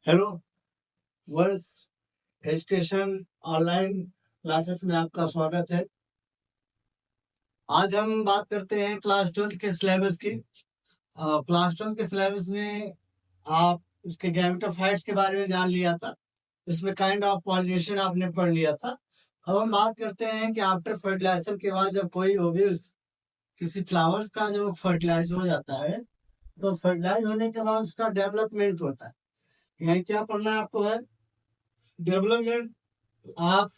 Hello world education online classes में आपका स्वागत है। आज हम बात करते हैं क्लास 12 के सिलेबस की। क्लास 12 के सिलेबस में आप उसके गैमेटोफाइट्स के बारे में जान लिया था। इसमें काइंड ऑफ पॉलिनेशन आपने पढ़ लिया था। अब हम बात करते हैं कि आफ्टर फर्टिलाइजेशन के बाद जब कोई ओव्यूल्स किसी फ्लावर्स का जो फर्टिलाइज हो जाता है तो फर्टिलाइज होने के बाद उसका डेवलपमेंट होता है। यहाँ क्या पढ़ना है आपको है development of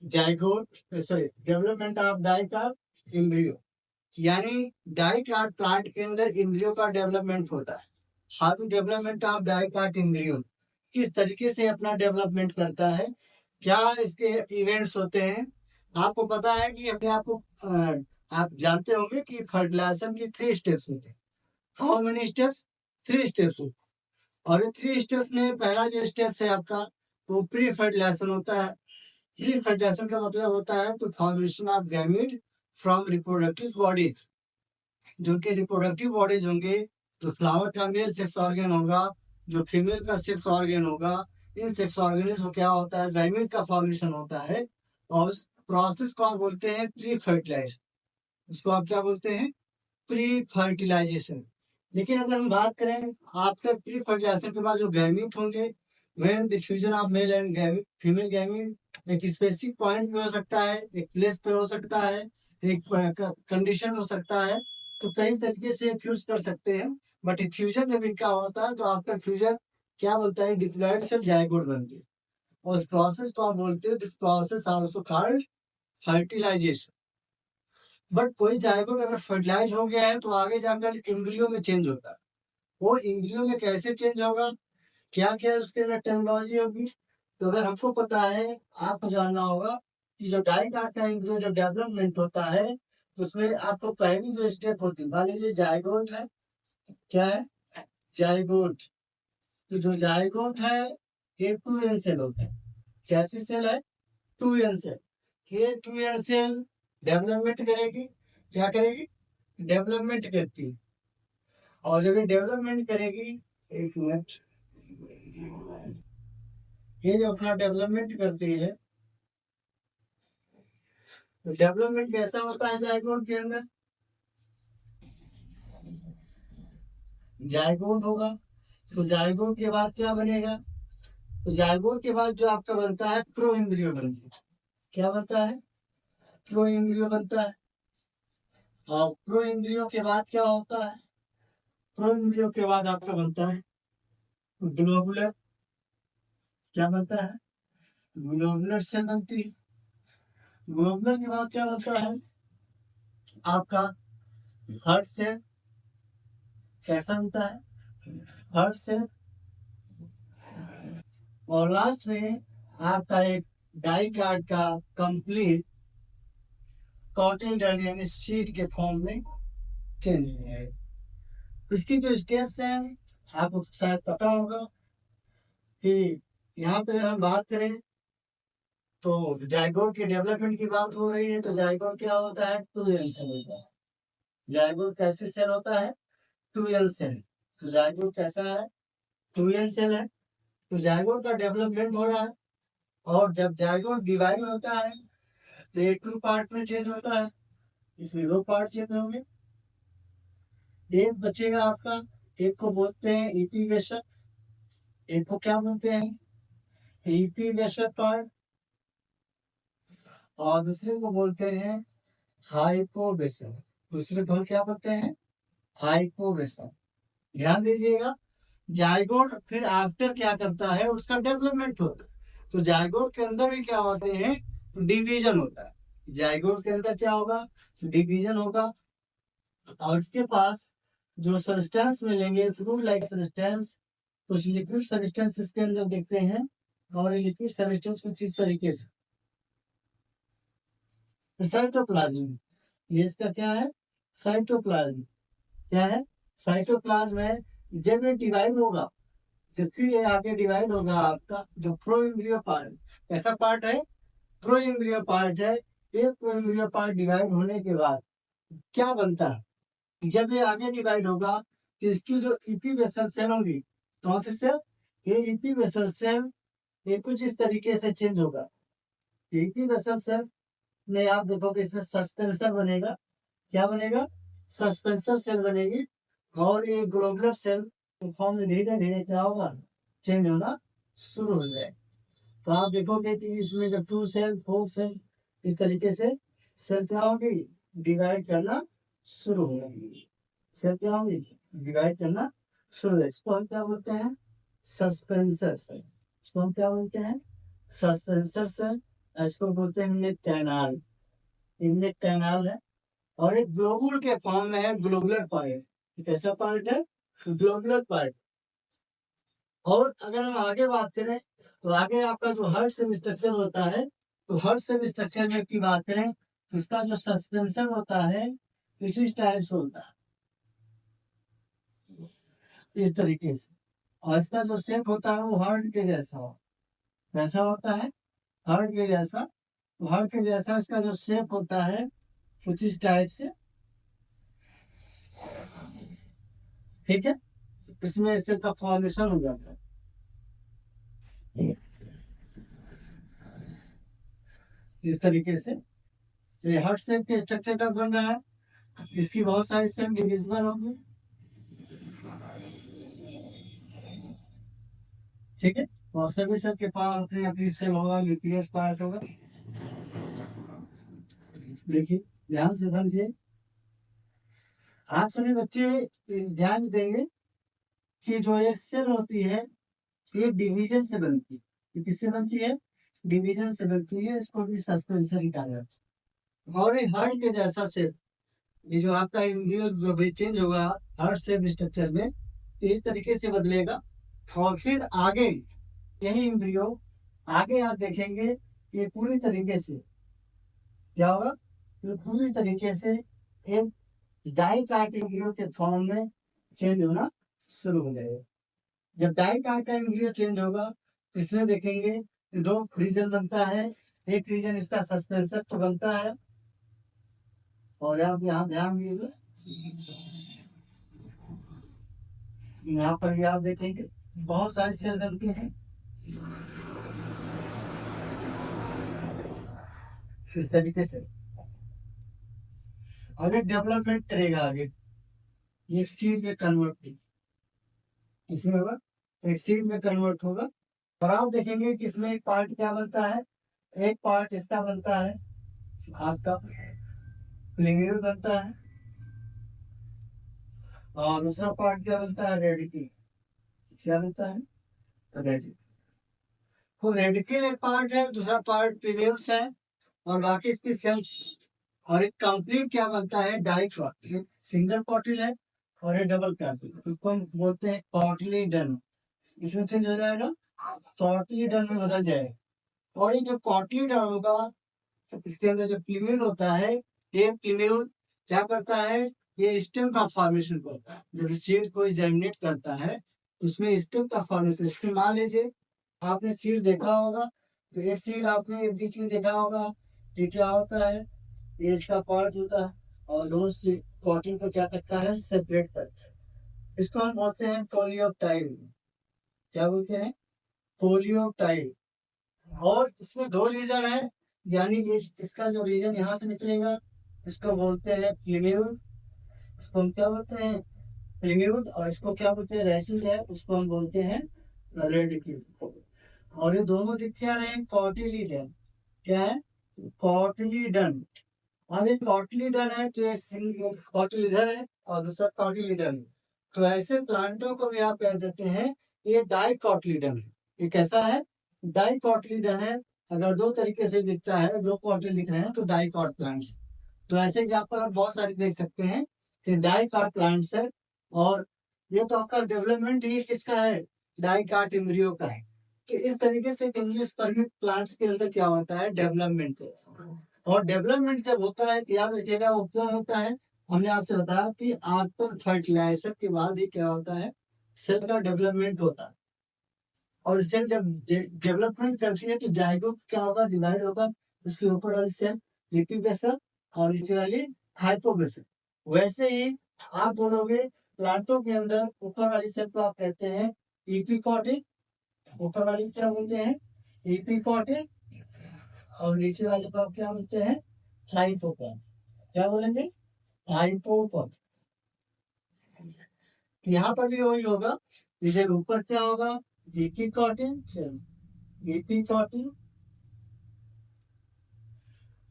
zygote development of dicot embryo, यानी डाइकाट प्लांट के अंदर एम्ब्रियो का डेवलपमेंट होता है। How to development of dicot embryo, किस तरीके से अपना डेवलपमेंट करता है, क्या इसके इवेंट्स होते हैं। आपको पता है कि अपने आप जानते होंगे कि फर्टिलाइजेशन की 3 स्टेप्स होते हैं। How many steps? 3 स्टेप्स होते हैं। और ये 3 स्टेप्स में पहला जो स्टेप्स है आपका वो प्री फर्टिलाइजेशन होता है। प्री फर्टिलाइजेशन का मतलब होता है to formation of gamete from reproductive bodies. जो उनके रिप्रोडक्टिव बॉडीज होंगे, जो फ्लावर का मेल सेक्स ऑर्गन होगा, जो फीमेल का सेक्स ऑर्गन होगा, इन सेक्स ऑर्गन को क्या होता है, गैमीट का फॉर्मेशन होता है। और उस प्रोसेस को आप बोलते हैं प्री फर्टिलाइजेशन। उसको आप क्या बोलते हैं? Pre fertilization. लेकिन अगर हम बात करें आफ्टर प्री फर्टिलाइजेशन के बाद जो गैमीट होंगे, when the fusion of male and gamete female gamete एक स्पेसिफिक पॉइंट पे हो सकता है, एक प्लेस पे हो सकता है, एक कंडीशन हो सकता है, तो कई तरीके से फ्यूज कर सकते हैं। बट फ्यूजन जब इनका होता है तो आफ्टर फ्यूजन क्या बनता है, डिप्लॉयड सेल जाइगोट बनती है। और उस प्रोसेस को आप बोलते हो, this process also called fertilization. But कोई जाइगोट अगर फर्टिलाइज हो गया है तो आगे जाकर एम्ब्रियो में चेंज होता है। वो एम्ब्रियो में कैसे चेंज होगा, क्या क्या उसके अंदर टेक्नोलॉजी होगी, तो अगर हमको पता है, आपको जानना होगा कि जो डाइकाट का एम्ब्रियो जो डेवलपमेंट होता है उसमें आपको पहली जो स्टेप होती है, मान लीजिए जाइगोट है, क्या है जाइगोट। तो जो जाइगोट है ये 2n सेल होता है। कैसी सेल है? 2n cell. ये 2n सेल डेवलपमेंट करेगी, क्या करेगी, डेवलपमेंट करती है। और जब ये डेवलपमेंट करेगी, एक मिनट, ये जब अपना डेवलपमेंट करती है तो डेवलपमेंट कैसा होता है जाइगोट के अंदर? जाइगोट होगा तो जाइगोट के बाद क्या बनेगा, तो जाइगोट के बाद जो आपका बनता है प्रो एम्ब्रियो बनता है। क्या बनता है? प्रो एम्ब्रियो बनता है। और प्रो एम्ब्रियो के बाद क्या होता है, प्रो एम्ब्रियो के बाद आपका बनता है ग्लोबुलर। क्या बनता है? ग्लोबुलर सेल बनती है। ग्लोबुलर के बाद क्या बनता है आपका हार्ट सेल। कैसा बनता है? Heart cell. और लास्ट में आपका एक डाइकाट का कंप्लीट कॉटिलेडन यानी सीड के फॉर्म में चेंज हो है। इसकी जो स्टेप्स हैं आपको शायद पता होगा कि यहाँ पे अगर हम बात करें तो जाइगोट के डेवलपमेंट की बात हो रही है, तो जाइगोट क्या होता है, 2n सेल होता है। जाइगोट कैसे सेल होता है? 2n cell. तो जाइगोट कैसा है? 2n सेल है। तो जाइगोट का डेवलपमेंट हो रहा है। और जब जाइगोट डिवाइड होता है तो ये 2 पार्ट में चेंज होता है। इसमें 2 पार्ट चेंज होंगे। एक बचेगा आपका, एक को बोलते हैं ईपी वेसल, एक को क्या बोलते हैं, ईपी वेसल पार्ट, और दूसरे को बोलते हैं हाइपोवेसल। दूसरे को हम क्या बोलते हैं, हाइपोवेसल। ध्यान दीजिएगा, जाइगोट फिर आफ्टर क्या करता है, उसका डेवलपमेंट होता है। तो जाइगोट के अंदर भी क्या होते हैं, डिवीजन होता है। जाइगोट के अंदर क्या होगा, डिवीजन होगा। और इसके पास जो सब्सटेंस मिलेंगे, फ्लूइड लाइक सब्सटेंस, कुछ लिक्विड सब्सटेंस इसके अंदर देखते हैं। और ये लिक्विड सब्सटेंस कुछ इस तरीके से, साइटोप्लाज्म, ये इसका क्या है, साइटोप्लाज्म। क्या है? साइटोप्लाज्म है। जब ये डिवाइड होगा, जब फिर ये आगे डिवाइड होगा, आपका जो प्रोइम्ब्रियो पार्ट, कैसा पार्ट है, प्रोइम्ब्रियो पार्ट है। ये प्रोइम्ब्रियो पार्ट डिवाइड होने के बाद क्या बनता है, जब ये आगे डिवाइड होगा तो इसकी जो ईपी वेसल सेल होंगी, कौन से सेल? ये एपीवेसल सेल ये कुछ इस तरीके से चेंज होगा। एपीवेसल सेल में आप देखोगे इसमें सस्पेंसर बनेगा। क्या बनेगा? सस्पेंसर सेल बनेगी। और ये ग्लोबुलर सेल फॉर्म में धीरे धीरे क्या होगा? चेंज होना शुरू हो जाए। तो आप देखोगे कि इसमें जब 2 सेल 4 सेल इस तरीके से सेल क्या होगी? डिवाइड करना शुरू हो जाएगी। सेल क्या होगी? डिवाइड करना शुरू हो जाएगी। इसको हम क्या बोलते हैं? Suspensor cell. इसको हम क्या बोलते हैं? Suspensor cell. इसको बोलते हैं हमने कैनाल। इनमें कैनाल है और एक ग्लोबुल के फॉर्म में है ग्लोबुलर पार्ट। कैसा पार्ट है? Globular part. और अगर हम आगे बात करें तो आगे आपका जो हार्ट सेल स्ट्रक्चर होता है, तो हार्ट सेल स्ट्रक्चर में की बात करें तो इसका जो सस्पेंशन होता है इस टाइप से होता है, इस तरीके से। और इसका जो शेप होता है वो हार्ट के जैसा हो, कैसा होता है? हार्ट के जैसा। तो हार्ट के जैसा इसका जो शेप होता है कुछ इस टाइप से, ठीक है। इसमें सेल का फॉर्मेशन हो जाता है। इस तरीके से ये हार्ट शेप के स्ट्रक्चर का बन रहा है। इसकी बहुत सारी सेल डिविजिबल होंगी, ठीक है। और सभी सेल के पास अपनी अपनी सेल होगा, न्यूक्लियस पार्ट होगा। देखिए ध्यान से समझिए। आप सभी बच्चे ध्यान देंगे कि जो ये सेल होती है ये डिवीजन से बनती है। ये किससे बनती है? डिवीजन से बनती है। इसको भी सस्पेंसर ही कहा जाता है। और ये हार्ट के जैसा सेल, ये जो आपका एम्ब्रियो जो भी चेंज होगा हार्ट सेल स्ट्रक्चर में, तो इस तरीके से बदलेगा। और फिर आगे यही एम्ब्रियो आगे आप देखेंगे ये पूरी तरीके से क्या होगा? ये पूरी तरीके से एक डाइकाट एम्ब्रियो के फॉर्म में चेंज होना शुरू हो जाएगा। जब डाइकाट का एम्ब्रियो चेंज होगा तो इसमें देखेंगे दो रीजन बनता है। एक रीजन इसका सस्पेंसर तो बनता है, और आप यहाँ ध्यान दीजिए, यहाँ पर भी आप देखेंगे बहुत सारी सेल बनती हैं इस तरीके से। और ये डेवलपमेंट करेगा आगे, एक सीड में कन्वर्ट इसमें होगा, एक सीड में कन्वर्ट होगा। और आप देखेंगे कि इसमें एक पार्ट क्या बनता है? एक पार्ट इसका बनता है आपका लिंग्यूल बनता है, और दूसरा पार्ट क्या बनता है? रेडिकल। क्या बनता है? रेडिकल। तो रेडिकल एक पार्ट है, दूसरा पार्ट प्रिवेल्स है, और बाकी इसकी सेल्स। और एक कंप्लीट क्या बनता है? डाइकॉट। एक सिंगल कॉटिल है और एक डबल कॉटिल, इसको हम बोलते हैं कॉटिलीडन। इसमें चेंज हो जाएगा, कॉटिलीडन में बदल जाएगा। और ये जो कॉटिलीडन होगा इसके अंदर जो प्लीम्यूल होता है, ये प्लीम्यूल क्या करता है? ये स्टेम का फॉर्मेशन करता है। जब सीड को जर्मिनेट करता है उसमें स्टेम का फॉर्मेशन। इसमें मान लीजिए आपने सीड देखा होगा, तो एक सीड आपने बीच में देखा होगा, ये क्या होता है? ये इसका पार्ट होता है, और दोनों सीड कॉटिल को क्या करता है? सेपरेट करता है। इसको हम बोलते हैं कोलियोप्टाइल। क्या बोलते हैं? कोलियोप्टाइल। और इसमें दो रीजन है, यानी ये इसका जो रीजन यहाँ से निकलेगा इसको बोलते हैं प्लीम्यूल। इसको हम क्या बोलते हैं? प्लीम्यूल। और इसको क्या बोलते हैं? रेसिस है, उसको हम बोलते हैं रेडिक्यूल। और ये दोनों दिख क्या रहे हैं? कॉटिलीडन। क्या है? कॉटिलीडन। अब ये कॉटिलीडन है तो ये कॉटिल इधर है और दूसरा कॉटिल इधर है। तो ऐसे प्लांटों को भी आप कह देते हैं ये डाइकॉटिलीडन है। ये कैसा है? डाइकॉटिलीडन है। अगर दो तरीके से दिखता है, दो कॉटिल दिख रहे हैं तो डाइकॉट प्लांट्स। तो ऐसे एग्जाम्पल आप बहुत सारे देख सकते हैं कि डाइकॉट प्लांट्स है। और ये तो आपका डेवलपमेंट ही किसका है? डाइकॉट एम्ब्रियो का है। कि इस तरीके से एंजियोस्पर्मिक प्लांट्स के अंदर क्या होता है? डेवलपमेंट। और डेवलपमेंट जब होता है तो याद रखिएगा वो क्यों होता है? हमने आपसे बताया कि आफ्टर फर्टिलाइजर के बाद ही क्या होता है? सेल का डेवलपमेंट होता है। और सेल जब डेवलपमेंट करती है तो जाइगोट क्या होगा? डिवाइड होगा। उसके ऊपर वाली सेल एपीबेसल और नीचे वाली हाइपोबेसल। वैसे ही आप बोलोगे प्लांटों के अंदर ऊपर वाली सेल को आप कहते हैं इपिकॉटिक, ऊपर वाले को क्या बोलते हैं? इपिकॉटिक, और नीचे वाले को आप क्या बोलते हैं? हाइपोकॉन। क्या बोलेंगे? हाइपोकॉन। यहाँ पर भी वही होगा, इधर ऊपर क्या होगा? इपिकॉटिक, इपिकॉटिक,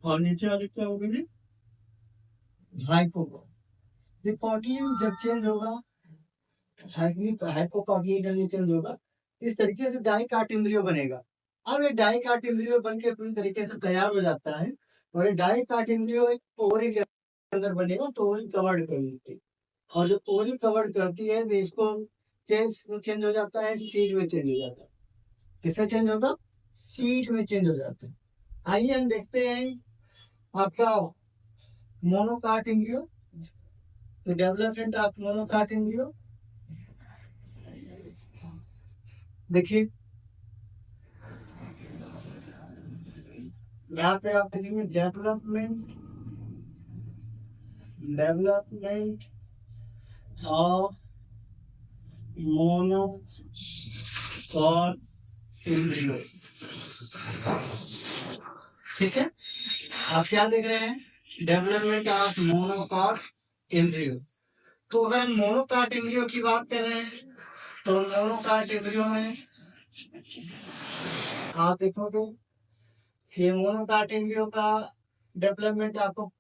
और नीचे वाले क्या होगा जी? हाइपोकॉन। ये कॉटिलियन जब चेंज होगा, हाइपोकॉटिलियन चेंज होगा, इस तरीके से डाइकाट एम्ब्रियो बनेगा। अब ये डाइकाट एम्ब्रियो बन के पूरी तरीके से तैयार हो जाता है, और ये डाइकाट एम्ब्रियो एक ओवरी के अंदर बनेगा, तो ओवरी कवर्ड कर देती है, और जो ओवरी कवर्ड करती है तो इसको चेंज हो जाता है, सीड में चेंज हो जाता है। किसमें चेंज होगा? सीड में चेंज हो जाता है। आइए हम देखते हैं आपका मोनोकाट एम्ब्रियो, तो डेवलपमेंट ऑफ मोनोकाट एम्ब्रियो देखिए, यहाँ पे आप देखेंगे डेवलपमेंट ऑफ मोनोकॉट एम्ब्रियो। ठीक है, आप क्या देख रहे हैं? Development of monocot embryo. तो अगर हम मोनोकॉट एम्ब्रियो की बात कर रहे हैं, तो मोनोकॉट एम्ब्रियो में आप देखोगे ये मोनोकॉट एम्ब्रियो का डेवलपमेंट आपको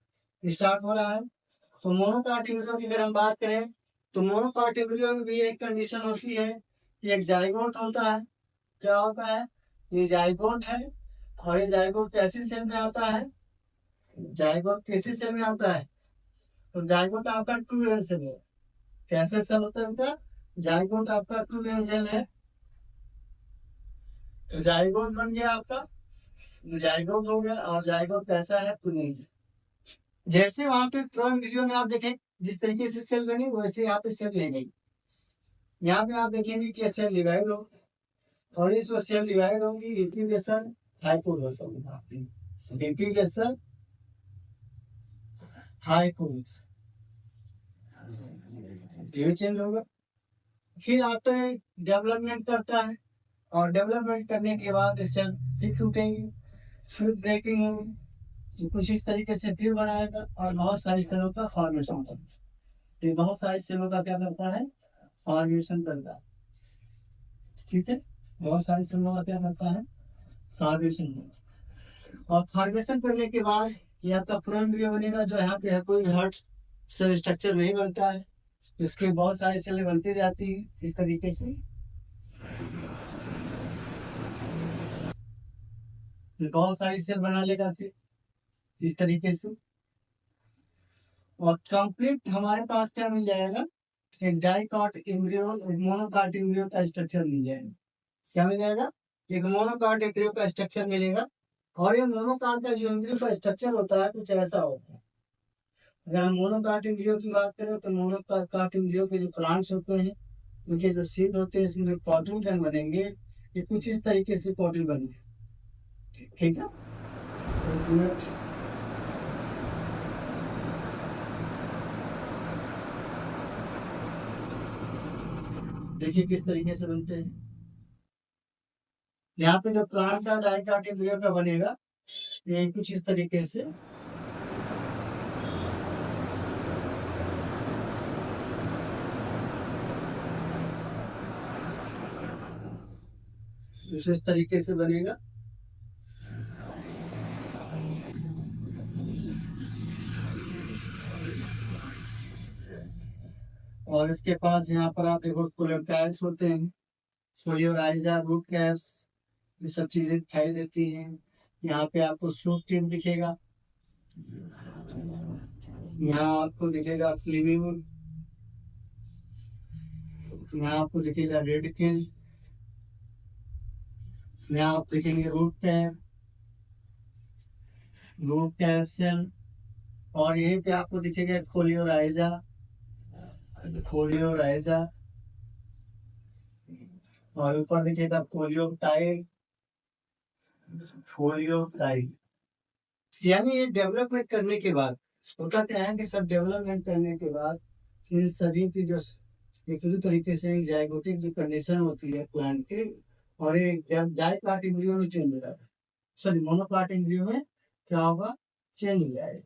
स्टार्ट हो रहा है। तो मोनोकॉट एम्ब्रियो की अगर हम बात करें, तो मोनोकॉट एम्ब्रियो में भी एक कंडीशन होती है कि एक जाइगोट होता है। क्या होता है? ये जाइगोट है, और ये जाइगोट कैसी सेल में आता है? जाइगोट कैसी सेल में आता है? तो जाइगोट आपका 2 सेल है। कैसे सेल होता है बेटा? जाइगोट आपका 2 सेल है। तो जाइगोट बन गया आपका, जाइगोट हो गया, और जाइगोट कैसा है? 2 सेल। जैसे वहां पे प्रोम वीडियो में आप देखें जिस तरीके से सेल बनी, वैसे यहाँ पे सेल ले गई। यहाँ पे आप देखेंगे कि सेल डिवाइड हो, और इस सेल डिवाइड होगी इंटीग्रेशन हाइपोग्लोसन, इंटीग्रेशन हाइपोग्लोसन, ये चेंज होगा। फिर आपका डेवलपमेंट करता है, और डेवलपमेंट करने के बाद सेल फिर टूटेंगे, फिर ब्रेकिंग होगी, तो कुछ इस तरीके से फिर बनाएगा, और बहुत सारी सेलों का फॉर्मेशन करता है। ये बहुत सारी सेलों का क्या करता है? फॉर्मेशन करता है। ठीक है, बहुत सारी सेलों का क्या करता है? फॉर्मेशन करता है। और फॉर्मेशन करने के बाद ये आपका प्रोएम्ब्रियो बनेगा, जो यहाँ पे है कोई हर्ट सेल स्ट्रक्चर नहीं बनता है, इसके बहुत सारी सेलें बनती जाती है इस तरीके से, बहुत सारी सेल बना लेगा फिर इस तरीके से, और कंप्लीट हमारे पास क्या मिल जाएगा? एक डाइकॉट एम्ब्रियो, मोनोकॉट एम्ब्रियो का स्ट्रक्चर मिल जाएगा। क्या मिल जाएगा? एक मोनोकॉट एम्ब्रियो का स्ट्रक्चर मिलेगा, और ये मोनोकॉट का जो एम्ब्रियो का स्ट्रक्चर होता है कुछ ऐसा होता है। अगर हम मोनोकॉट एम्ब्रियो की बात करें, तो मोनोकॉट एम्ब्रियो के जो प्लांट्स होते हैं, उनके जो सीड होते हैं, इसमें जो कॉटिल गन बनेंगे, ये कुछ इस तरीके से कॉटिल बनेंगे। ठीक है, एक मिनट। देखिए किस तरीके से बनते हैं। यहाँ पे जो प्लांट का डाइकॉट एम्ब्रियो का बनेगा, ये कुछ इस तरीके से इस तरीके से बनेगा। और इसके पास यहाँ पर आप देखो कोलेप्टाइल्स होते हैं, फोलियोराइजा, रूट कैप्स, ये सब चीजें दिखाई देती हैं। यहाँ पे आपको सूट टिप दिखेगा, यहाँ आपको दिखेगा फ्लेमिवुड, यहाँ आपको दिखेगा रेडिकल, यहाँ आप देखेंगे रूट कैप सेल, और यहीं पे आपको दिखेगा फोलियोराइजा, और ऊपर दिखेगा फोलियोटाइड। यानी ये डेवलपमेंट करने के बाद होता क्या है कि सब डेवलपमेंट करने के बाद इन सभी की जो एक पूरी तरीके से जाइगोटिक जो कंडीशन होती है प्लांट की, और एक डाइकाट एम्ब्रियो में चेंज हो जाएगा, सॉरी मोनोकाट एम्ब्रियो में क्या होगा, चेंज हो जाएगा।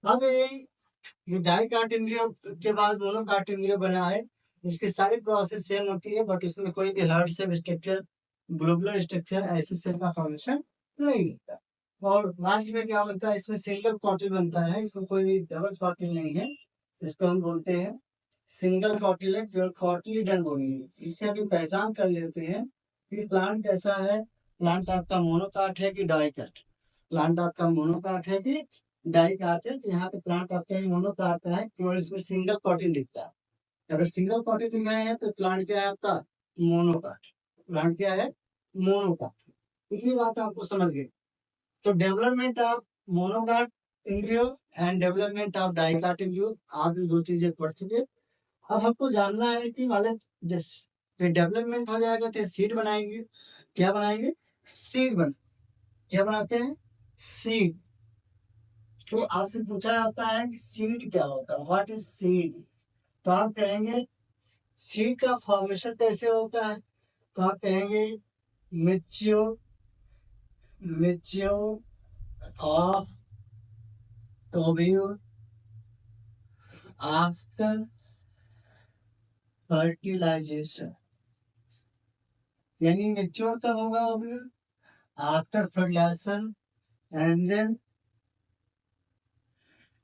अब ये डाइकाट एम्ब्रियो के बाद मोनोकाट एम्ब्रियो बना है, उसकी सारी प्रोसेस सेम होती है, बट उसमें कोई भी hard cell structure, globular structure, ऐसे सेल का फॉर्मेशन नहीं होता। और लास्ट में क्या बनता है, इसमें सिंगल कॉटिल बनता है, इसमें कोई भी डबल कॉटिल नहीं है, इसको हम बोलते हैं सिंगल कॉटिल है, केवल कॉटिलीडन बोलेंगे। इससे अभी पहचान कर लेते हैं कि प्लांट कैसा है, प्लांट आपका मोनोकाट है कि डाइकाट, प्लांट आपका मोनोकाट है कि डाइकाट है। तो यहाँ पे प्लांट आपका मोनोकाट है, केवल इसमें सिंगल कॉटिल दिखता है। अगर सिंगल कॉटिल दिख रहे हैं तो प्लांट क्या है आपका, मोनोकाट, प्लांट क्या है, मोनोकाट। इतनी बात आपको समझ गई। तो development of monocot embryo and development of dicot embryo, आप ये दो चीजें पढ़ चुके। अब हमको जानना है कि वाले जब डेवलपमेंट हो जाएगा तो सीड बनाएंगे, क्या बनाएंगे, सीड बन, क्या बनाते हैं, सीड। तो आपसे पूछा जाता है कि सीड क्या होता है, व्हाट इज सीड। तो आप कहेंगे सीड का फॉर्मेशन कैसे होता है, तो आप कहेंगे mature of ovule after fertilization, यानी मेच्योर कब होगा ovule, after fertilization, and then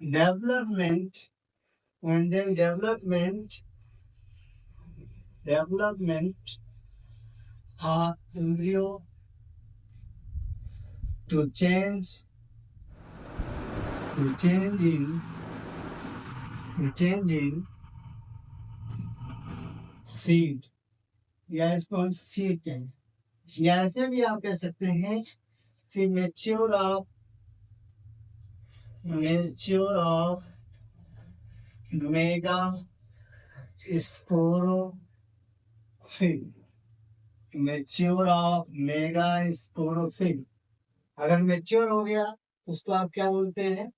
development and then development of embryo to change in seed, या इसको हम सीड कहें, या ऐसे भी आप कह सकते हैं कि mature of mega sporophyll, mature of mega sporophyll. अगर मेच्योर हो गया तो उसको आप क्या बोलते हैं,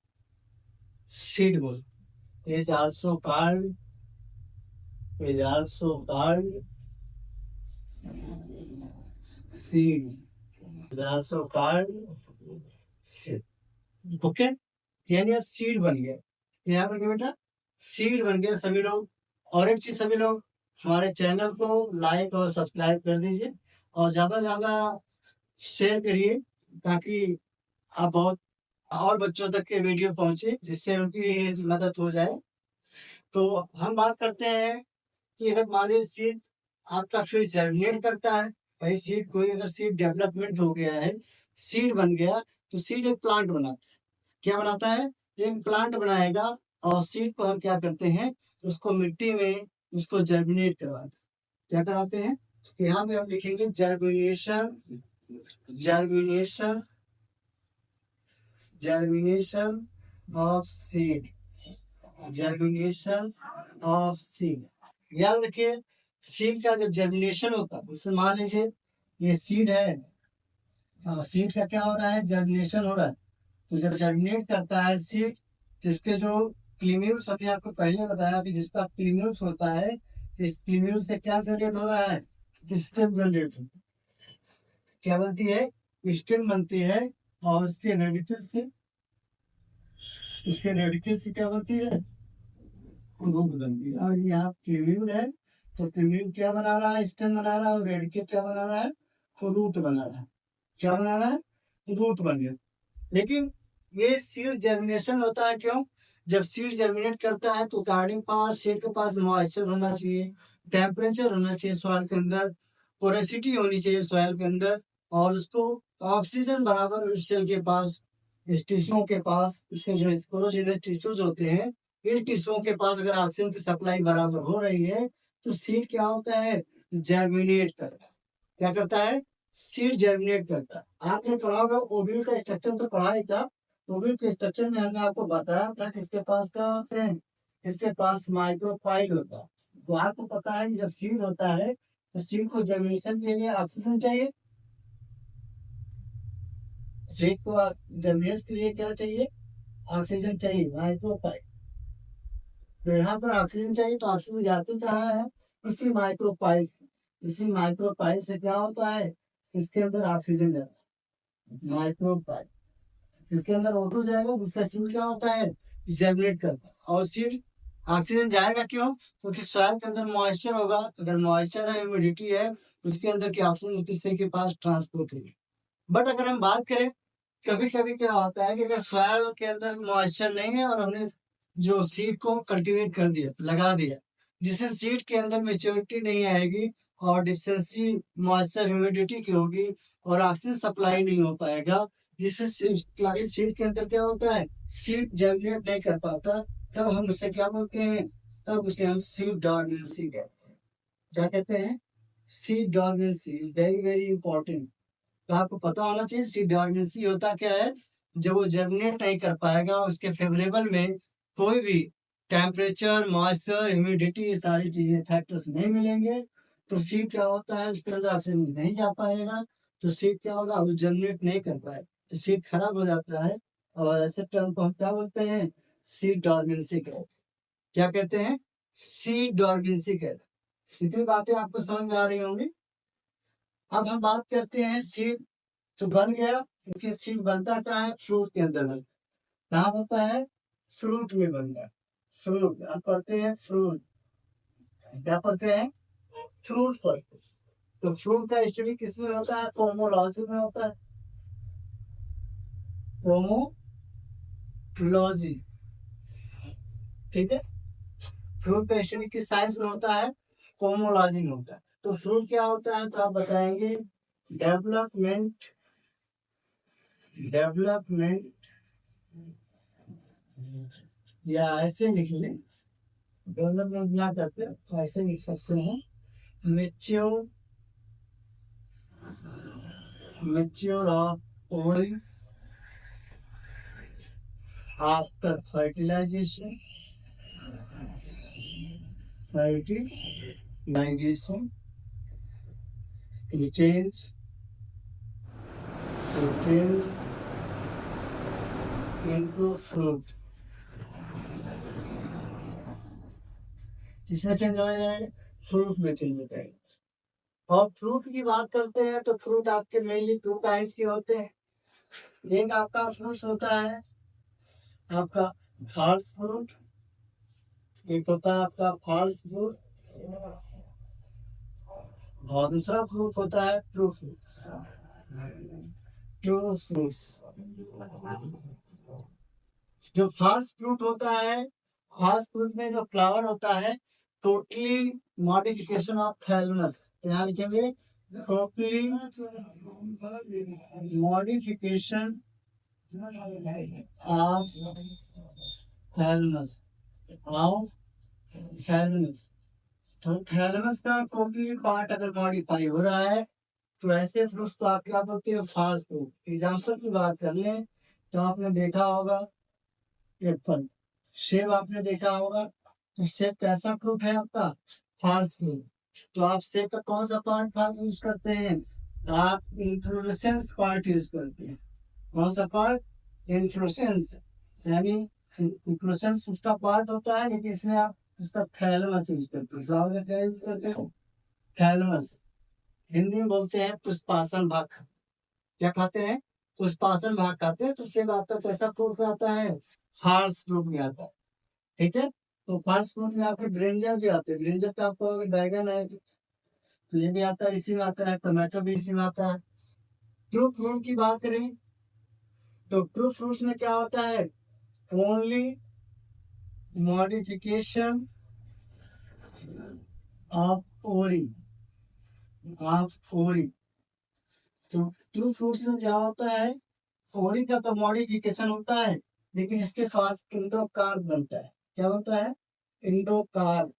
सीड बोलते हैं। Is also called seed, is also called seed. Okay, यानी अब सीड बन गया, यहाँ पर बेटा सीड बन गया सभी लोग। और एक चीज, सभी लोग हमारे चैनल को लाइक और सब्सक्राइब कर दीजिए, और ज्यादा से ज्यादा शेयर करिए, ताकि आप बहुत और बच्चों तक के वीडियो पहुंचे, जिससे उनकी मदद हो जाए। तो हम बात करते हैं कि अगर मान लीजिए सीड आपका फिर जर्मिनेट करता है, भाई सीड, कोई अगर सीड डेवलपमेंट हो गया है, सीड बन गया, तो सीड एक प्लांट बनाता है, क्या बनाता है, एक प्लांट बनाएगा। और सीड को हम क्या करते हैं, उसको मिट्टी में उसको जर्मिनेट करवाते हैं, क्या कराते हैं, यहाँ पे हम लिखेंगे जर्मिनेशन ऑफ सीड, याद रखिए सीड का जब जर्मिनेशन होता है, जैसे मान लीजिए ये सीड है, और सीड का क्या हो रहा है, जर्मिनेशन हो रहा है। तो जब जर्मिनेट करता है सीड, तो इसके जो प्रीम्यूल्स, हमने आपको पहले बताया कि जिसका प्रीम्यूल्स होता है, इस प्रीम्यूल से क्या जनरेट हो रहा है, स्टेम जनरेट, क्या बनती है, स्टेम बनती है। और उसके रेडिकल से क्या बनती है, रूट बनती है। और यहाँ प्रीम्यूल है, तो प्रीम्यूल क्या बना रहा है, स्टेम बना रहा है, और रेडिकल क्या बना रहा है, तो रूट बना रहा है, क्या बना रहा है, रूट बन गया। लेकिन ये सीड जर्मिनेशन होता है क्यों, जब सीड जर्मिनेट करता है तो गार्डनिंग पावर, सीड के पास मॉइस्चर होना चाहिए, टेम्परेचर होना चाहिए सॉइल के अंदर, पोरेसिटी होनी चाहिए सॉइल के अंदर, और उसको ऑक्सीजन बराबर उस सेल के पास, इस टिश्यूओं के पास, उसके जो स्पोरोजेनिक टिश्यूज होते हैं, इन टिश्यूओं के पास अगर ऑक्सीजन की सप्लाई बराबर हो रही है, तो सीड क्या होता है, जर्मिनेट करता है। क्या करता है, सीड जर्मिनेट करता है। आपने पढ़ा होगा ओव्यूल का स्ट्रक्चर, तो पढ़ा ही था। ओव्यूल के स्ट्रक्चर में हमने आपको बताया था कि इसके पास क्या होते हैं, इसके पास माइक्रोफाइल होता है। तो आपको पता है कि जब सीड होता है, तो सीड को जर्मिनेशन के लिए ऑक्सीजन चाहिए, सीड को जर्मिनेशन के लिए क्या चाहिए, ऑक्सीजन चाहिए, माइक्रोफाइल। तो यहाँ पर ऑक्सीजन चाहिए, तो ऑक्सीजन जाती कहाँ है, इसी माइक्रोपाइल से क्या होता है, इसके अंदर ऑक्सीजन जाता है, माइक्रोपाइल, इसके अंदर O2 जाएगा, जिससे सीड क्या होता है, जर्मिनेट करता है। और सीड ऑक्सीजन जाएगा क्यों, क्योंकि सॉइल के अंदर मॉइस्चर होगा, अगर मॉइस्चर है, ह्यूमिडिटी है, उसके अंदर की ऑक्सीजन उस हिस्से के पास ट्रांसपोर्ट होगी। बट अगर हम बात करें, कभी कभी क्या होता है कि अगर सॉइल के अंदर मॉइस्चर नहीं है और हमने जो सीड को कल्टीवेट कर दिया, लगा दिया, जिससे सीड के अंदर मेच्योरिटी नहीं आएगी और डिफिशिएंसी मॉइस्चर ह्यूमिडिटी की होगी और ऑक्सीजन सप्लाई नहीं हो पाएगा, जिससे सीड के अंदर क्या होता है, सीड जर्मिनेट नहीं कर पाता, तब हम उसे क्या बोलते हैं, तब उसे हम सीड डॉर्मेंसी कहते हैं। क्या कहते हैं, seed dormancy is very very important. तो आपको पता होना चाहिए सीड डॉर्मेंसी होता क्या है, जब वो जर्मिनेट नहीं कर पाएगा, उसके फेवरेबल में कोई भी टेम्परेचर, मॉइस्चर, ह्यूमिडिटी, ये सारी चीजें फैक्टर्स नहीं मिलेंगे, तो सीड क्या होता है, उसके अंदर ऑक्सीजन नहीं जा पाएगा, तो सीड क्या होगा, वो जर्मिनेट नहीं कर पाए, तो सीड खराब हो जाता है। और ऐसे टर्म को हम क्या बोलते हैं, सीड डॉर्मेंसी कहते हैं। क्या कहते हैं, सीड डॉर्मेंसी कहते हैं। इतनी बातें आपको समझ में आ रही होंगी। अब हम बात करते हैं सीड तो बन गया, क्योंकि सीड बनता क्या है, फ्रूट के अंदर बनता है। कहाँ बनता है, फ्रूट में बनता है। फ्रूट आप पढ़ते हैं, फ्रूट क्या पढ़ते हैं, फ्रूट पढ़ते हैं। तो फ्रूट का स्टडी किस में होता है, पोमोलॉजी में होता है, पोमोलॉजी, ठीक है। फ्रूट का स्टडी किस साइंस में होता है, पोमोलॉजी में होता है। तो फ्रूट क्या होता है, तो आप बताएंगे डेवलपमेंट, डेवलपमेंट, या ऐसे लिख लें, डेवलपमेंट क्या करते हैं, तो ऐसे लिख सकते हैं, mature, mature of ovary after fertilization, fertilization to change into fruit, किसमें चेंज हो जाएगा, फ्रूट में चेंज हो जाएगा। और फ्रूट की बात करते हैं तो फ्रूट आपके मेनली टू काइंड्स के होते हैं। एक आपका फ्रूट होता है आपका फॉल्स फ्रूट, एक होता है आपका फॉल्स फ्रूट, और दूसरा फ्रूट होता है ट्रू फ्रूट, ट्रू फ्रूट्स। जो फॉल्स फ्रूट होता है, फॉल्स फ्रूट में जो फ्लावर होता है, टोटली मॉडिफिकेशन ऑफ थैलेमस, यहाँ लिखेंगे totally modification of thalamus, of thalamus. तो थैलेमस का टोटली पार्ट अगर मॉडिफाई हो रहा है, तो ऐसे फ्रूट्स को आप क्या बोलते हैं, फॉल्स फ्रूट। एग्जाम्पल की बात कर लें तो आपने देखा होगा एप्पल, सेब आपने देखा होगा, तो सेब कैसा फ्रूट है आपका, फॉल्स फ्रूट। तो आप सेब का कौन सा पार्ट फॉल्स यूज करते हैं, आप इन्फ्लोरेसेंस पार्ट यूज करते हैं। कौन सा पार्ट, इन्फ्लोरेसेंस, यानी इन्फ्लोरेसेंस उसका पार्ट होता है, लेकिन इसमें आप उसका थैलेमस यूज करते हैं। फ्लावर का क्या यूज करते हो, थैलेमस। हिंदी में बोलते हैं पुष्पासन भाग, क्या खाते हैं, पुष्पासन भाग खाते हैं। तो सेब आपका कैसा फ्रूट में आता है, फॉल्स फ्रूट में आता है, ठीक है। तो फॉल्स फ्रूट में आपके ब्रिंजल भी आते हैं, ब्रिंजल का आपको अगर बैगन है तो ये भी आता है, इसी में आता है, टोमेटो भी इसी में आता है। ट्रू फ्रूट की बात करें तो ट्रू फ्रूट्स में क्या होता है, ओनली मॉडिफिकेशन ऑफ ओरी, ऑफ ओरी। तो ट्रू फ्रूट्स में क्या होता है, ओरी का तो मॉडिफिकेशन होता है, लेकिन इसके पास इंडोकार्प बनता है। क्या बनता है, इंडोकार्प।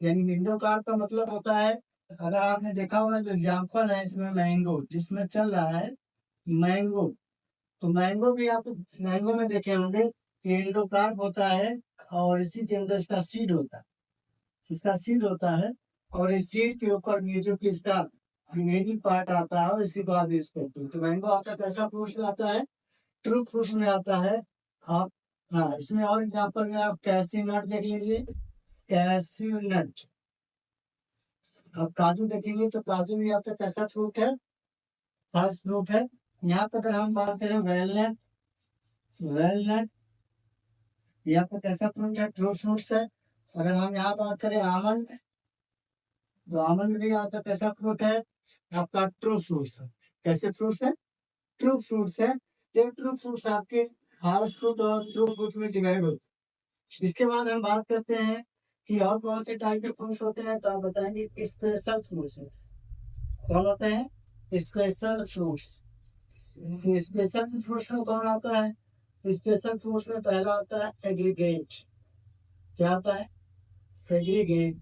यानी इंडोकार्प का मतलब होता है, अगर आपने देखा होगा जो एग्जाम्पल है इसमें मैंगो, जिसमें चल रहा है मैंगो, तो मैंगो भी आप मैंगो में देखे होंगे कि इंडोकार्प होता है, और इसी के अंदर इसका सीड होता है, इसका सीड होता है, और इस सीड के ऊपर ये जो कि इसका रिमेनिंग पार्ट आता है, और इसी को आप यूज करते हैं। तो मैंगो आपका कैसा फ्रूट में आता है, ट्रू फ्रूट्स में आता है। आप हाँ, इसमें और एग्जाम्पल में आप कैसी नट देख लीजिए, कैस्यू नट, अब काजू देखेंगे तो काजू भी आपका कैसा फ्रूट है? फर्स्ट फ्रूट है। यहाँ पर अगर हम बात करें वेलनट, वेलनट ये आपका कैसा फ्रूट है? ट्रू फ्रूट्स है। अगर हम यहाँ बात करें आमंड, तो आमंड भी आपका कैसा फ्रूट है? आपका ट्रू फ्रूट्स है। कैसे फ्रूट्स है? ट्रू फ्रूट्स है। तो ट्रू फ्रूट्स आपके फॉल्स फ्रूट और ट्रू फ्रूट्स में डिवाइड होते हैं। इसके बाद हम बात करते हैं कि और कौन से टाइप के फ्रूट्स होते हैं, तो आप बताएंगे स्पेशल फ्रूट्स। कौन होते हैं? Special fruits. स्पेशल फ्रूट्स में कौन आता है? स्पेशल फ्रूट्स में पहला आता है एग्रीगेट। क्या आता है? एग्रीगेट।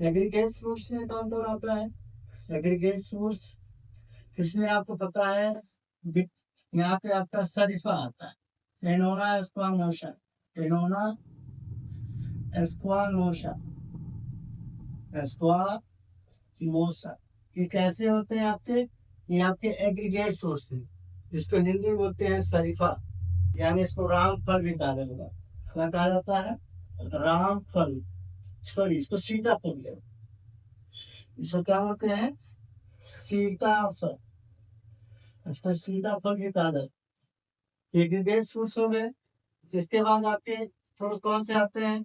एग्रीगेट फ्रूट्स में कौन कौन आता है? एग्रीगेट फ्रूट्स इसमें आपको पता है यहाँ पे आपका शरीफा आता है, एनोना एस्क्वामोसा, एनोना एस्क्वामोसा, एस्क्वामोसा। ये कैसे होते हैं आपके? ये आपके एग्रीगेट फ्रूट्स हैं, जिसको हिंदी में बोलते हैं शरीफा, यानी इसको रामफल भी कहा जाएगा। क्या कहा जाता है? रामफल। सॉरी, इसको सीताफल है। इसको क्या बोलते हैं? सीताफल। इसको सीताफल भी कहा जाता है। एग्रीगेट फ्रूट्स हो गए। इसके बाद आपके फ्रूट्स कौन से आते हैं?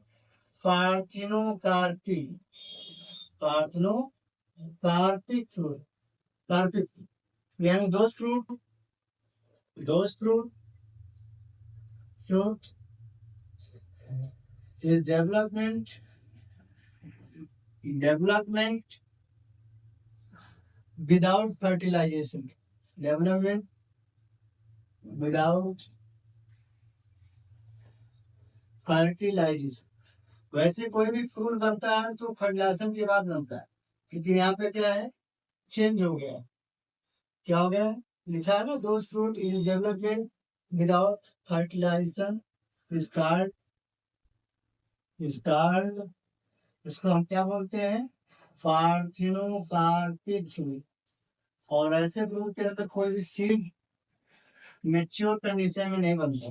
पार्थिनोकार्पी, पार्थिनोकार्पिक फ्रूट, कार्पिक यानी those fruit, those fruit, fruit is development without fertilization, development without fertilization। वैसे कोई भी फूल बनता है तो फर्टिलाइजेशन के बाद बनता है, क्योंकि यहाँ पे क्या है? चेंज हो गया। क्या हो गया? लिखा है ना, those fruit is development without fertilization is called, इसको हम क्या बोलते हैं? Parthenocarpic fruit. और ऐसे फ्रूट के अंदर कोई भी सीड मेच्योर कंडीशन में नहीं बनता।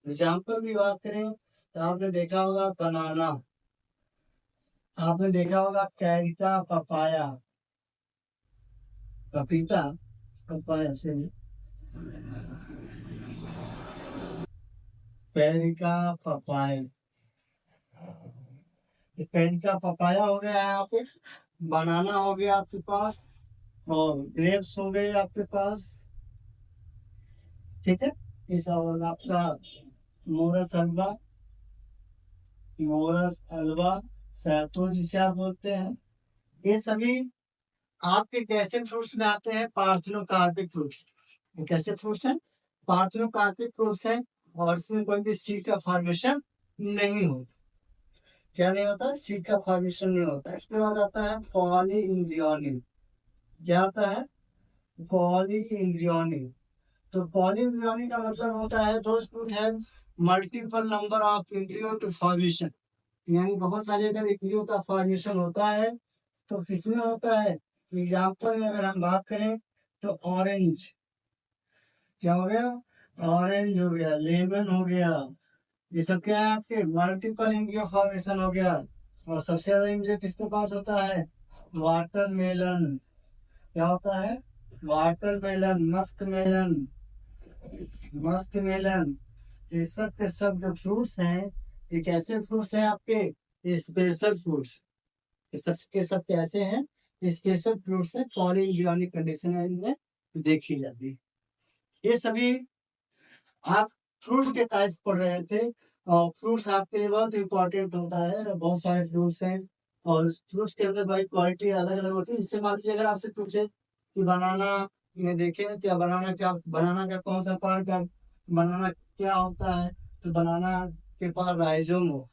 एग्जाम्पल की बात करें तो आपने देखा होगा बनाना, आपने देखा होगा कैरिका पपाया, पपीता, पपाया से कैरिका पपाया, कैरिका पपाया हो गया यहाँ पे, बनाना हो गया आपके पास, और ग्रेप्स हो गए आपके पास। ठीक है, इस और आपका मोरस हलवा, मोरस हलवा, सैतून जिसे आप बोलते हैं, ये सभी आपके कैसे फ्रूट्स में आते हैं? Parthenocarpic fruits. ये कैसे फ्रूट्स हैं? पार्थिनोकार्पिक फ्रूट्स हैं, और इसमें कोई भी सीड का फॉर्मेशन नहीं होता। क्या नहीं होता? सीड का फॉर्मेशन नहीं होता। इसके बाद आता है पॉली इम्ब्रियोनिक। क्या आता है? Poly embryonic. तो पॉली इम्ब्रियोनिक का मतलब होता है those fruit have multiple number of embryo to formation, यानी बहुत सारे अगर एम्ब्रियो का फॉर्मेशन होता है तो किसमें होता है? एग्जाम्पल में अगर हम बात करें तो ऑरेंज, क्या हो गया? ऑरेंज हो गया, लेमन हो गया, ये सब क्या है? आपके मल्टीपल एम्ब्रियो फॉर्मेशन हो गया। और सबसे ज्यादा एम्ब्रियो किसके पास होता है? वाटरमेलन। क्या होता है? Watermelon, musk melon, musk melon. ये सब के सब जो फ्रूट्स हैं, ये कैसे फ्रूट्स हैं आपके? Special fruits. ये सब के सब कैसे हैं? स्पेशल फ्रूट्स है, पॉलीइम्ब्रियोनिक कंडीशन है इनमें देखी जाती है। ये सभी आप फ्रूट्स के टाइप्स पढ़ रहे थे, और फ्रूट्स आपके लिए बहुत इंपॉर्टेंट होता है। बहुत सारे फ्रूट्स हैं, और फ्रूट्स के अंदर भाई क्वालिटी अलग अलग होती है। इससे मान लीजिए अगर आपसे पूछे कि बनाना में देखे क्या, बनाना का कौन सा पार्ट है, बनाना क्या होता है, तो बनाना के पास राइजोम हो,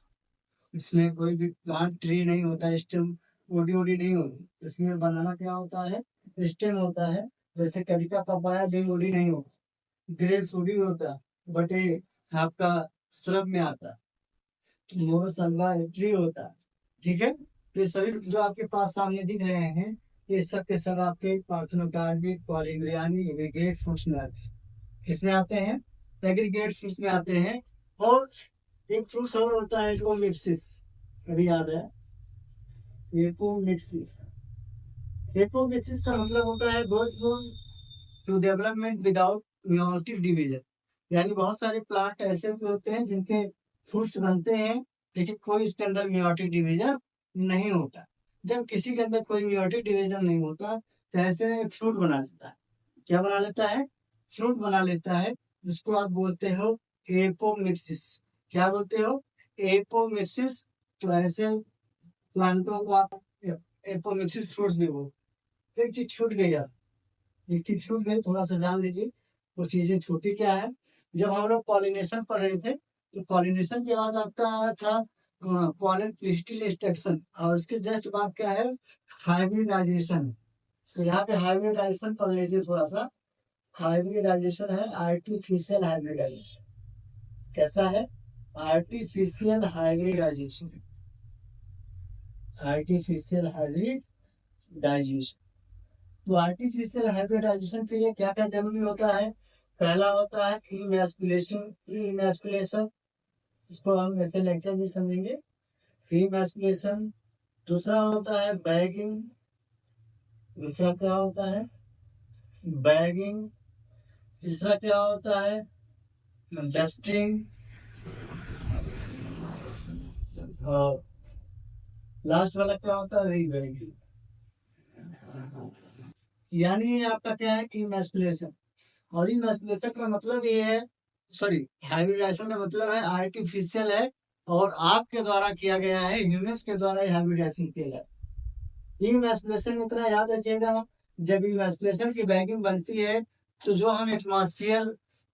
इसमें कोई भी प्लांट ट्री नहीं होता, स्टेम ओडी ओडी नहीं होती। इसमें बनाना क्या होता है? स्टेम होता है। जैसे कलिका पपाया भी ओडी नहीं होता, ग्रेप्स ओडी होता, बट ये आपका श्रब में आता, मोरस हलवा ट्री होता। ठीक है, ये सभी जो आपके पास सामने दिख रहे हैं, ये सब के सब आपके पार्थेनोकार्पिक, पॉलीम्ब्रियोनिक, एग्रीगेट फ्रूट्स में आते हैं। किसमें आते हैं? एग्रीगेट फ्रूट्स में आते हैं। और एक फ्रूट्स और होता है जो मिक्सिस, अभी याद है, एपोमिक्सिस। एपोमिक्सिस का मतलब होता है to development without meiotic division, यानी बहुत सारे प्लांट ऐसे भी होते हैं जिनके फ्रूट्स बनते हैं लेकिन कोई इसके अंदर मियोटिक डिवीजन नहीं होता। जब किसी के अंदर कोई मियोटिक डिवीजन नहीं होता तो ऐसे फ्रूट बना देता है। क्या बना लेता है? फ्रूट बना लेता है, जिसको आप बोलते हो एपोमिक्सिस। क्या बोलते हो? एपोमिक्सिस। तो ऐसे प्लांटों को आप एपोमिक्सिस फ्रूट्स भी बोलते। एक चीज छूट गई यार, एक चीज छूट गई, थोड़ा सा जान लीजिए। वो चीजें छूटी क्या है? जब हम लोग पॉलिनेशन पढ़ रहे थे तो पॉलिनेशन के बाद आपका था पॉलन क्रिस्टल एक्सट्रैक्शन, और उसके जस्ट बाद क्या है? हाइब्रिडाइजेशन। तो यहाँ पे हाइब्रिडाइजेशन पढ़ लीजिए थोड़ा सा। हाइब्रिडाइजेशन है आर्टिफिशियल हाइब्रिडाइजेशन। कैसा है? Artificial hybridization. Artificial hybridization. तो आर्टिफिशियल हाइब्रिडाइजेशन के लिए क्या क्या जरूरी होता है? पहला होता है इमैस्कुलेशन। इमैस्कुलेशन, इसको हम ऐसे लेक्चर में समझेंगे। इमैस्कुलेशन। दूसरा होता है बैगिंग। दूसरा क्या होता है? बैगिंग। तीसरा क्या होता है? डस्टिंग। और लास्ट वाला क्या होता है? रीबैगिंग। यानी ये आपका क्या है? इमैस्कुलेशन। और इमैस्कुलेशन का मतलब ये है, सॉरी, हाइब्रिडाइजेशन का मतलब है आर्टिफिशियल है और आपके द्वारा किया गया है, ह्यूमंस के द्वारा हाइब्रिडाइजेशन किया गया। इमैस्कुलेशन में इतना याद रखिएगा, जब इमैस्कुलेशन की बैगिंग बनती है तो जो हम एटमॉस्फेयर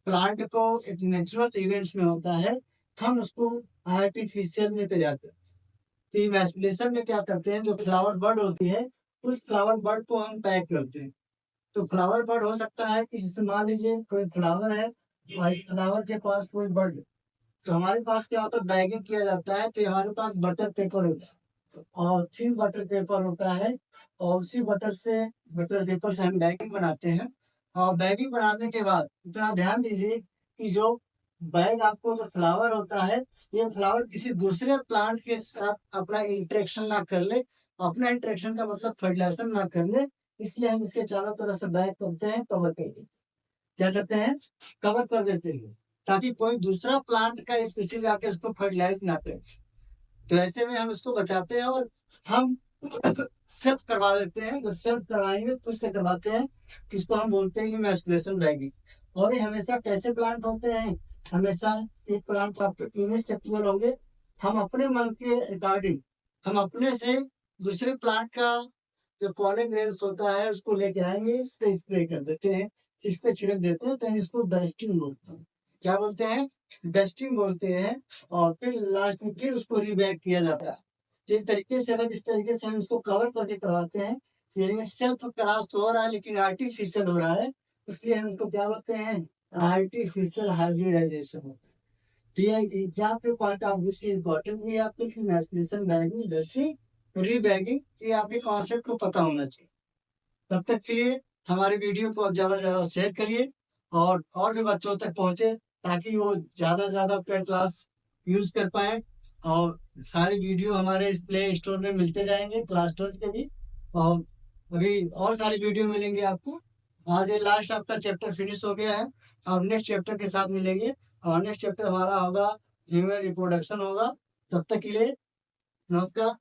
प्लांट को एक नेचुरल इवेंट्स में होता है, हम उसको आर्टिफिशियल में तैयार करते हैं। तो इमैस्कुलेशन में क्या करते हैं? जो फ्लावर बर्ड होती है, उस फ्लावर बर्ड को हम पैक करते हैं। तो फ्लावर बर्ड हो सकता है कि जैसे मान लीजिए कोई फ्लावर है और इस फ्लावर के पास कोई बर्ड, तो हमारे पास क्या होता है? बैगिंग किया जाता है तो हमारे पास बटर पेपर होता है और थिन बटर पेपर होता है, और उसी बटर पेपर से हम बैगिंग बनाते हैं। और बैगिंग बनाने के बाद इतना ध्यान दीजिए कि जो बैग आपको जो फ्लावर होता है, ये फ्लावर किसी दूसरे प्लांट के साथ अपना इंटरेक्शन ना कर ले। अपना इंटरेक्शन का मतलब फर्टिलाइजेशन ना कर ले, इसलिए हम इसके चारों तरफ से बैग करते हैं, कवर कर देते हैं। क्या करते हैं? कवर कर देते हैं, ताकि कोई दूसरा प्लांट का स्पीसीज आके उसको फर्टिलाइज ना करे। तो ऐसे में हम इसको बचाते हैं और हम सेल्फ करवा देते हैं। जब सेल्फ करवाएंगे, खुद से करवाते हैं, किसको हम बोलते हैं इमैस्कुलेशन बैगिंग। और ये हमेशा कैसे प्लांट होते हैं? हमेशा एक प्लांट आपके यूनिसेक्सुअल होंगे। हम अपने मन के रिगार्डिंग, हम अपने से दूसरे प्लांट का जो पॉलन ग्रेन्स होता है उसको लेके आएंगे, इस पे स्प्रे कर देते हैं, इस पे छिड़क देते हैं, तो इसको डस्टिंग बोलते हैं। क्या बोलते हैं? डस्टिंग बोलते हैं। और फिर लास्ट में फिर उसको रीबैग किया जाता है। तो इस तरीके से, अगर इस तरीके से हम इसको कवर करके करवाते हैं, यानी सेल्फ क्रॉस तो हो रहा है लेकिन आर्टिफिशियल हो रहा है, इसलिए हम इसको क्या बोलते हैं? आर्टिफिशियल हाइब्रिडाइजेशन होता है। तो ये एग्जाम पे पॉइंट ऑफ व्यू से इम्पोर्टेंट भी है आपके लिए। नेशनल बैगिंग, इंडस्ट्री, रीबैगिंग, ये आपके कॉन्सेप्ट को पता होना चाहिए। तब तक के लिए हमारे वीडियो को आप ज़्यादा से ज़्यादा शेयर करिए और भी बच्चों तक पहुँचे, ताकि वो ज़्यादा से ज़्यादा अपना क्लास यूज़ कर पाए। और सारे वीडियो हमारे इस प्ले स्टोर में मिलते जाएंगे, क्लास 12 के भी। और अभी और सारे वीडियो मिलेंगे आपको। आज ये लास्ट आपका चैप्टर फिनिश हो गया है। अब नेक्स्ट चैप्टर के साथ मिलेंगे, और नेक्स्ट चैप्टर हमारा होगा ह्यूमन रिप्रोडक्शन होगा। तब तक के लिए नमस्कार।